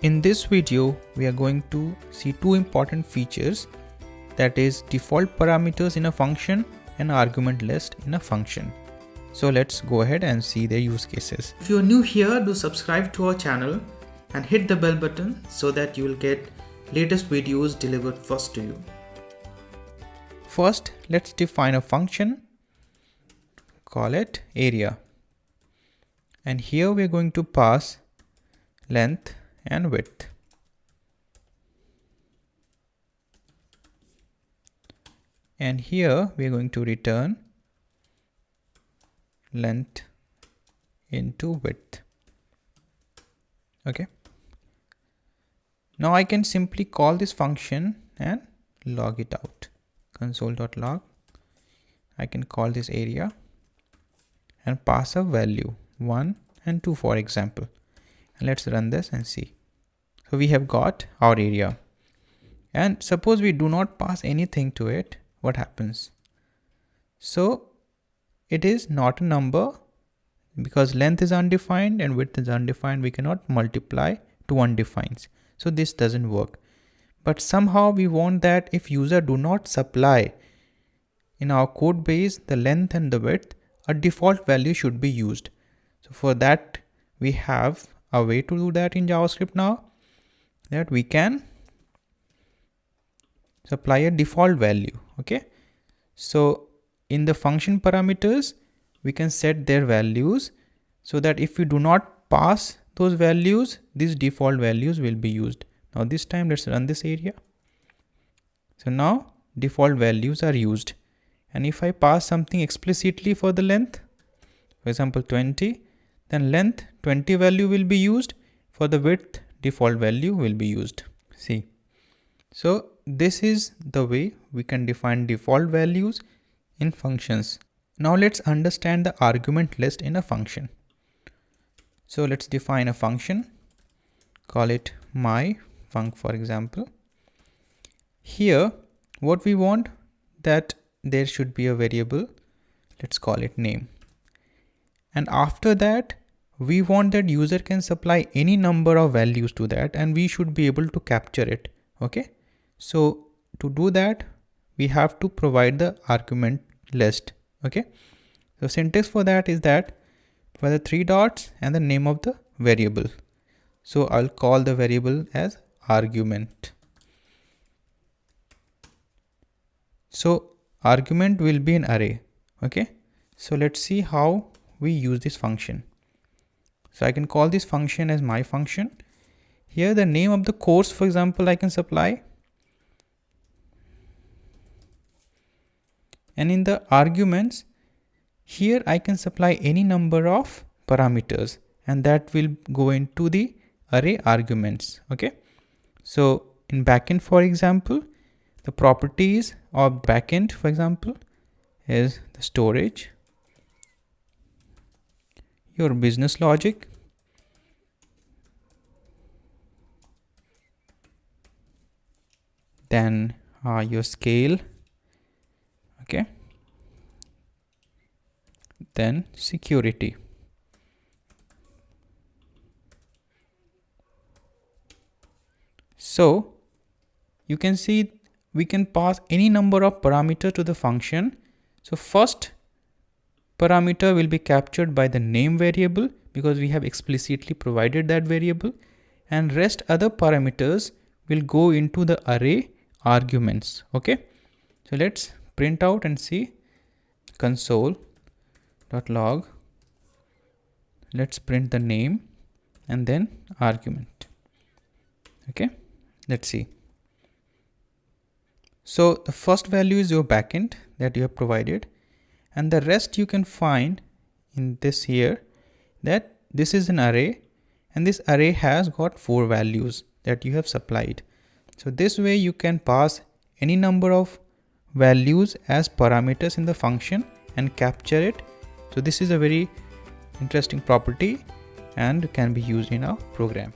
In this video, we are going to see two important features, that is default parameters in a function and argument list in a function. So let's go ahead and see their use cases. If you are new here, do subscribe to our channel and hit the bell button so that you will get latest videos delivered first to you. First, let's define a function, call it area. And here we are going to pass length and width. And here we are going to return length into width. Okay. Now I can simply call this function and log it out. Console.log. I can call this area and pass a value 1 and 2 for example. And let's run this and see. So we have got our area. And suppose we do not pass anything to it, what happens? So it is not a number because length is undefined and width is undefined. We cannot multiply to undefined. So this doesn't work. But somehow we want that if user do not supply in our code base the length and the width, a default value should be used. So for that we have a way to do that in JavaScript now, that we can supply a default value. Okay. So in the function parameters, we can set their values so that if we do not pass those values, these default values will be used. Now this time let's run this area. So now default values are used. And if I pass something explicitly for the length, for example 20, then length 20 value will be used. For the width, default value will be used. See. So this is the way we can define default values in functions. Now let's understand the argument list in a function. So let's define a function, call it myfunc for example. Here what we want, that there should be a variable, let's call it name. And after that we want that user can supply any number of values to that and we should be able to capture it. Okay. So to do that, we have to provide the argument list. Okay. So syntax for that is that for the 3 dots and the name of the variable. So I'll call the variable as argument. So argument will be an array. Okay. So let's see how we use this function. So I can call this function as my function. Here the name of the course, for example, I can supply. And in the arguments, here I can supply any number of parameters and that will go into the array arguments. Okay. So in backend, for example, the properties of backend, for example, is the storage, your business logic, then your scale, okay, then security. So you can see we can pass any number of parameters to the function. So first parameter will be captured by the name variable because we have explicitly provided that variable, and rest other parameters will go into the array arguments. Okay. So let's print out and see console.log. Let's print the name and then argument. Okay. Let's see. So the first value is your backend that you have provided, and the rest you can find in this here, that this is an array and this array has got 4 values that you have supplied. So this way you can pass any number of values as parameters in the function and capture it. So this is a very interesting property and can be used in our program.